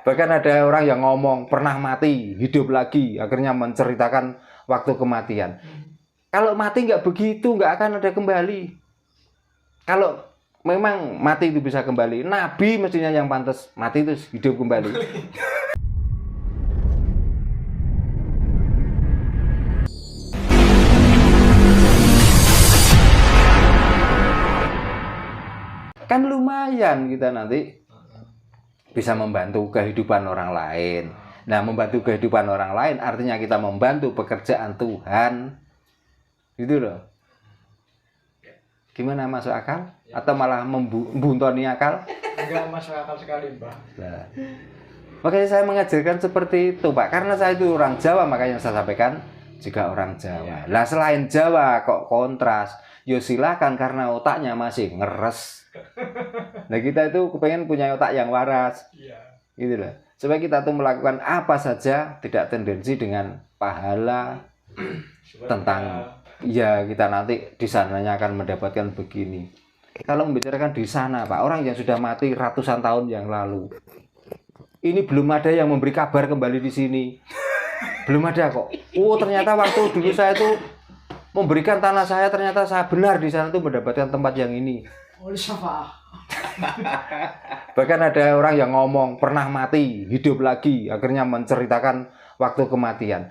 Bahkan ada orang yang ngomong pernah mati, hidup lagi, akhirnya menceritakan waktu kematian. Kalau mati nggak begitu, nggak akan ada kembali. Kalau memang mati itu bisa kembali, Nabi mestinya yang pantas mati itu hidup kembali. Kan lumayan kita nanti bisa membantu kehidupan orang lain. Nah, membantu kehidupan orang lain artinya kita membantu pekerjaan Tuhan. Gitu loh. Gimana, masuk akal? Atau malah membuntoni akal? Enggak masuk akal sekali, Mbak. Nah, makanya saya mengajarkan seperti itu, Pak. Karena saya itu orang Jawa, makanya saya sampaikan juga orang Jawa. Lah selain Jawa kok kontras, ya silakan karena otaknya masih ngeres. Nah, kita itu kepengen punya otak yang waras. Iya. Gitu loh. Supaya kita tuh melakukan apa saja tidak tendensi dengan pahala tentang ya kita nanti di sananya akan mendapatkan begini. Kalau membicarakan di sana, Pak, orang yang sudah mati ratusan tahun yang lalu. Ini belum ada yang memberi kabar kembali di sini. Belum ada kok. Oh, ternyata waktu dulu saya itu memberikan tanah saya, ternyata saya benar di sana tuh mendapatkan tempat yang ini. Oleh syafaah. Bahkan ada orang yang ngomong pernah mati, hidup lagi, akhirnya menceritakan waktu kematian.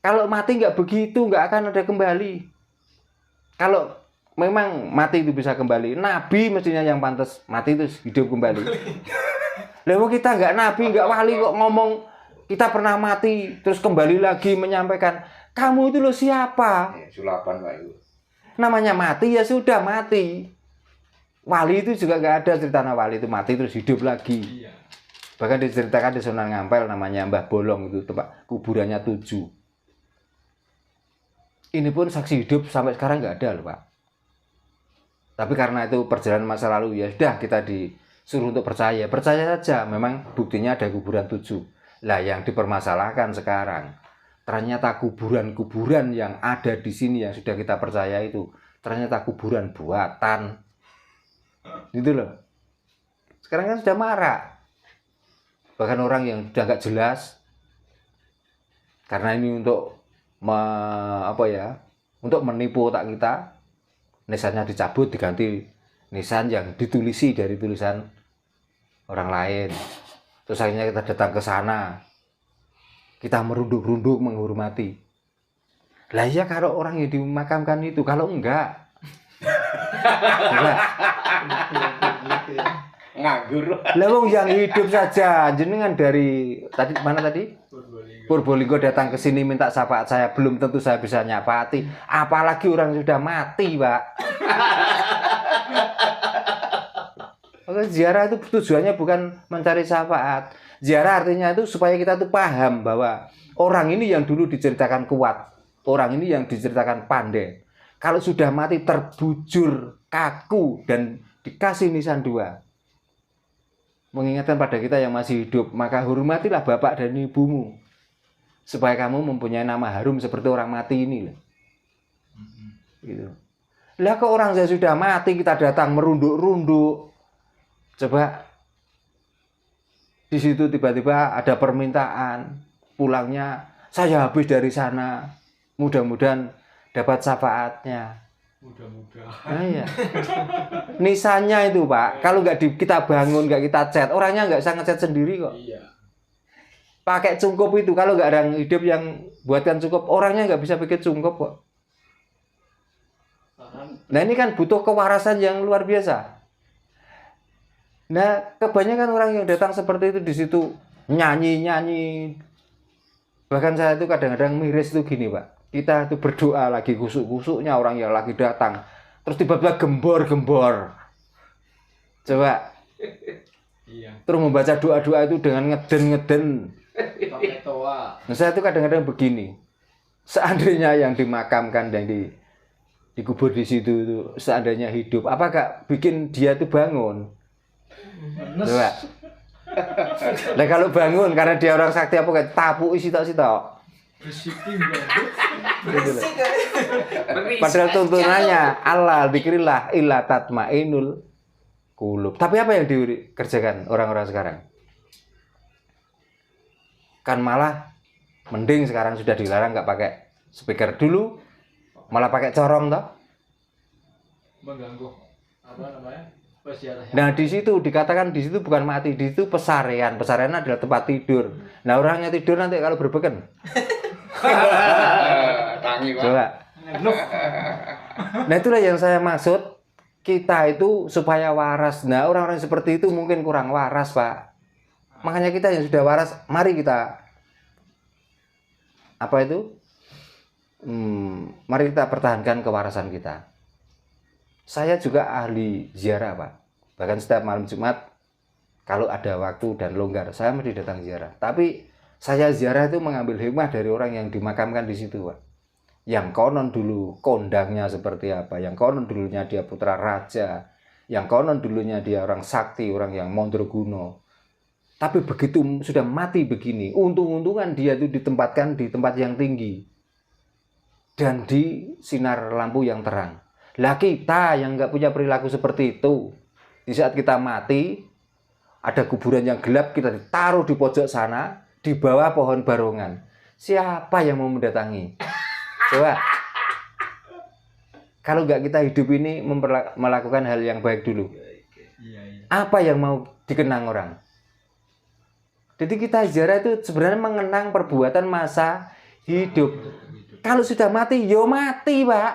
Kalau mati nggak begitu, nggak akan ada kembali. Kalau memang mati itu bisa kembali, Nabi mestinya yang pantas mati itu hidup kembali. Lalu kita nggak Nabi, nggak wali kok ngomong kita pernah mati, terus kembali lagi menyampaikan, kamu itu loh siapa? Sulapan, Pak, itu. Namanya mati ya sudah mati. Wali itu juga nggak ada cerita wali itu mati terus hidup lagi. Iya. Bahkan diceritakan di Sunan Ngampel namanya Mbah Bolong itu tempat kuburannya 7. Ini pun saksi hidup sampai sekarang nggak ada loh, Pak. Tapi karena itu perjalanan masa lalu ya sudah kita disuruh untuk percaya saja. Memang buktinya ada kuburan 7. Lah yang dipermasalahkan sekarang ternyata kuburan-kuburan yang ada di sini yang sudah kita percaya itu ternyata kuburan buatan. Gitu loh. Sekarang kan sudah marak. Bahkan orang yang sudah nggak jelas. Karena ini untuk untuk menipu otak kita. Nisannya dicabut diganti nisan yang ditulisi dari tulisan orang lain. Terus akhirnya kita datang ke sana. Kita merunduk-runduk menghormati. Lah ya kalau orang yang dimakamkan itu, kalau enggak Nganggur. lah wong yang hidup saja jenengan dari tadi mana tadi Purbolinggo datang ke sini minta syafaat saya, belum tentu saya bisa nyapati, apalagi orang sudah mati, Pak. Maka ziarah itu tujuannya bukan mencari syafaat. Ziarah artinya itu supaya kita tuh paham bahwa orang ini yang dulu diceritakan kuat, orang ini yang diceritakan pandai. Kalau sudah mati terbujur, kaku, dan dikasih nisan 2. Mengingatkan pada kita yang masih hidup, maka hormatilah bapak dan ibumu. Supaya kamu mempunyai nama harum seperti orang mati ini. Gitu. Lah ke orang yang sudah mati kita datang merunduk-runduk. Coba di situ tiba-tiba ada permintaan pulangnya, saya habis dari sana. Mudah-mudahan dapat syafaatnya. Mudah-mudahan. Nah, ya. Nisannya itu, Pak, kalau nggak kita bangun, nggak kita cat, orangnya nggak bisa ngecat sendiri kok. Iya. Pakai cungkup itu, kalau nggak ada yang hidup yang buatkan cungkup, orangnya nggak bisa bikin cungkup kok. Nah ini kan butuh kewarasan yang luar biasa. Nah kebanyakan orang yang datang seperti itu di situ nyanyi. Bahkan saya itu kadang-kadang miris itu gini, Pak. Kita itu berdoa lagi kusuk-kusuknya orang yang lagi datang. Terus tiba-tiba gembor-gembor. Coba. Iya. Terus membaca doa-doa itu dengan ngeden-ngeden. Pakai toa. Nah, saya itu kadang-kadang begini. Seandainya yang dimakamkan dan dikubur di situ itu seandainya hidup, apakah bikin dia itu bangun? Coba. Nah kalau bangun karena dia orang sakti apa kayak tapu sitok-sitok. Bersihin Padahal tuntunannya Allah dzikrillah illa tatmainul qulub. Tapi apa yang dikerjakan orang-orang sekarang? Kan malah mending sekarang sudah dilarang nggak pakai speaker, dulu malah pakai corong toh. Mengganggu apa namanya? Peziarah. Nah di situ dikatakan di situ bukan mati, di situ pesarean. Pesarean adalah tempat tidur. Nah orangnya tidur nanti kalau berbeken. Tangi, Pak. Coba. Nah itulah yang saya maksud, kita itu supaya waras. Nah orang-orang seperti itu mungkin kurang waras, Pak. Makanya kita yang sudah waras, mari kita apa itu? Mari kita pertahankan kewarasan kita. Saya juga ahli ziarah, Pak. Bahkan setiap malam Jumat kalau ada waktu dan longgar, saya mesti datang ziarah. Tapi saya ziarah itu mengambil hikmah dari orang yang dimakamkan di situ, Pak. Yang konon dulu kondangnya seperti apa, yang konon dulunya dia putra raja, yang konon dulunya dia orang sakti, orang yang mondroguno. Tapi begitu sudah mati begini, untung-untungan dia itu ditempatkan di tempat yang tinggi dan di sinar lampu yang terang. Lah kita yang nggak punya perilaku seperti itu, di saat kita mati, ada kuburan yang gelap, kita ditaruh di pojok sana, di bawah pohon barongan. Siapa yang mau mendatangi? Coba. Kalau nggak kita hidup ini melakukan hal yang baik dulu, Iya. apa yang mau dikenang orang? Jadi kita ziarah itu sebenarnya mengenang perbuatan masa hidup. Kalau sudah mati, yo mati, Pak.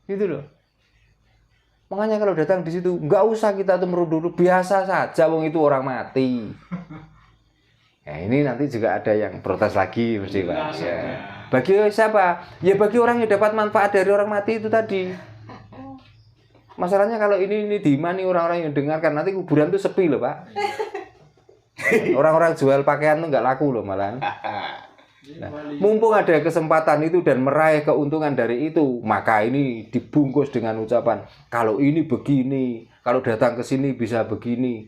Gitu loh. Makanya kalau datang di situ nggak usah kita tuh merunduk, biasa saja, wong itu orang mati. Ya ini nanti juga ada yang protes lagi mesti, Pak. Ya. Bagi siapa? Ya bagi orang yang dapat manfaat dari orang mati itu tadi. Masalahnya kalau ini di mana orang-orang yang dengarkan, nanti kuburan tuh sepi loh, Pak. Orang-orang jual pakaian tuh nggak laku loh malahan. Nah, mumpung ada kesempatan itu dan meraih keuntungan dari itu, maka ini dibungkus dengan ucapan kalau ini begini, kalau datang ke sini bisa begini,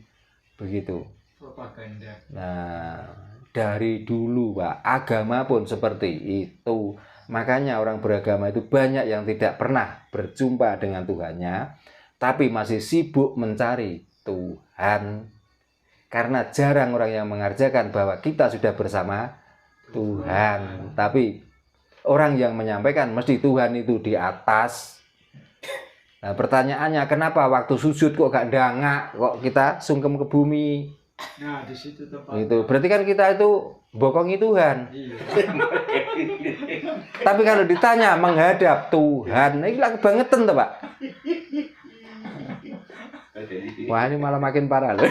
begitu. Propaganda. Nah, dari dulu, Pak, agama pun seperti itu. Makanya orang beragama itu banyak yang tidak pernah berjumpa dengan Tuhannya, tapi masih sibuk mencari Tuhan. Karena jarang orang yang mengerjakan bahwa kita sudah bersama Tuhan, tapi orang yang menyampaikan mesti Tuhan itu di atas. Nah pertanyaannya, kenapa waktu sujud kok gak dangak, kok kita sungkem ke bumi? Nah, di situ tempat. Itu berarti kan kita itu bokongi Tuhan. Iya. Tapi kalau ditanya menghadap Tuhan, ini lah kebangetan tuh, Pak. Wah ini malah makin parah loh.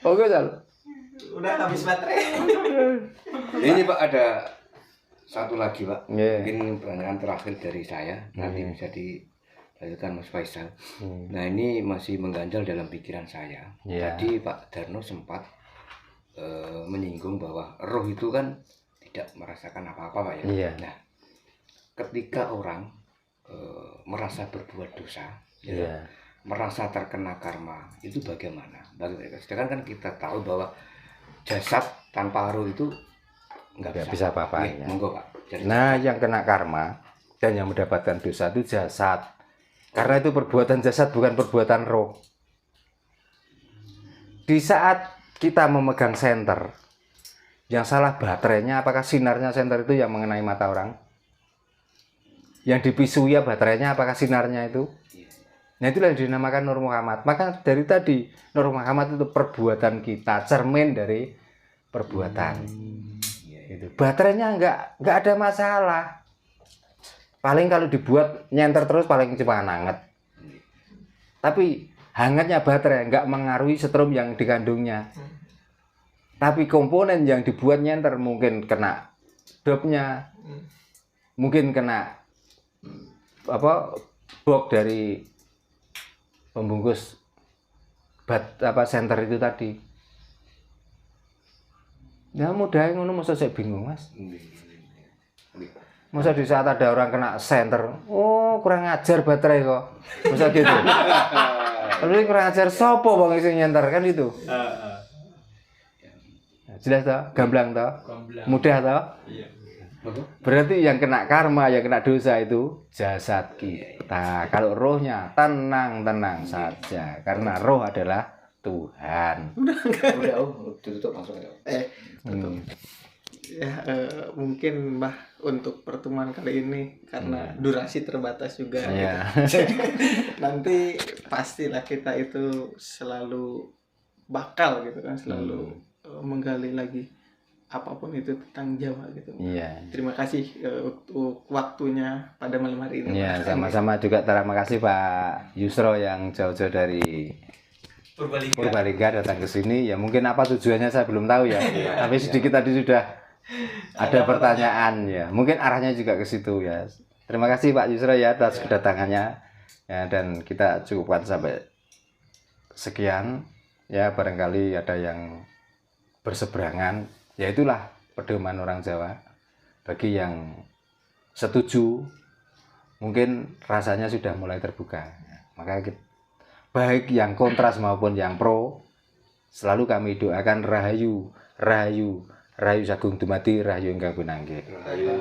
Oke, Sal. Udah habis baterai. Ini Pak ada satu lagi Pak. Yeah. Mungkin pertanyaan terakhir dari saya. Nanti bisa dilanjutkan Mas Faisal. Nah ini masih mengganjal dalam pikiran saya. Yeah. Tadi Pak Darno sempat menyinggung bahwa roh itu kan tidak merasakan apa-apa Pak ya. Yeah. Nah ketika orang merasa berbuat dosa, Yeah. merasa terkena karma, itu bagaimana? Sedangkan kan kita tahu bahwa jasad tanpa roh itu nggak bisa apa-apa. Ya, monggo Pak. Jadi, Nah, yang kena karma dan yang mendapatkan dosa itu jasad. Karena itu perbuatan jasad bukan perbuatan roh. Di saat kita memegang senter, yang salah baterainya, apakah sinarnya senter itu yang mengenai mata orang? Yang dipisui ya baterainya, apakah sinarnya itu? Nah itulah yang dinamakan Nur Muhammad. Maka dari tadi Nur Muhammad itu perbuatan kita, cermin dari perbuatan. Itu baterainya nggak ada masalah. Paling kalau dibuat nyenter terus paling cuma hangat. Tapi hangatnya baterai nggak mengaruhi setrum yang dikandungnya. Tapi komponen yang dibuat nyenter mungkin kena dopnya, mungkin kena box dari pembungkus senter itu tadi. Ya mudah ngono, masa saya bingung Mas. Masa di saat ada orang kena senter, oh kurang ajar baterai kok. Masa gitu. Lalu kurang ajar sopo bang isi nyenter kan itu. Jelas toh, gamblang toh, mudah toh. Iya. Berarti yang kena karma, yang kena dosa itu jasad kita. Kalau rohnya tenang saja, karena roh adalah Tuhan. Udah, tutup langsung ya. Hmm. Ya mungkin Mbah untuk pertemuan kali ini karena durasi terbatas juga. Iya. Nanti pastilah kita itu selalu bakal gitu kan, selalu menggali lagi apapun itu tentang Jawa gitu. Iya. Terima kasih untuk waktunya pada malam hari ini. Iya, Mas. sama-sama juga terima kasih Pak Yusro yang jauh-jauh dari Purbalingga datang ke sini. Ya mungkin apa tujuannya saya belum tahu ya. Tapi sedikit tadi sudah ada pertanyaan ya. Mungkin arahnya juga ke situ ya. Terima kasih Pak Yusro ya atas kedatangannya. Ya, dan kita cukupkan sampai sekian. Ya barangkali ada yang berseberangan. Ya itulah pedoman orang Jawa. Bagi yang setuju, mungkin rasanya sudah mulai terbuka. Maka baik yang kontras maupun yang pro, selalu kami doakan rahayu, rahayu, rahayu sagung dumadi, rahayu ingkang pinanggih. Rahayu.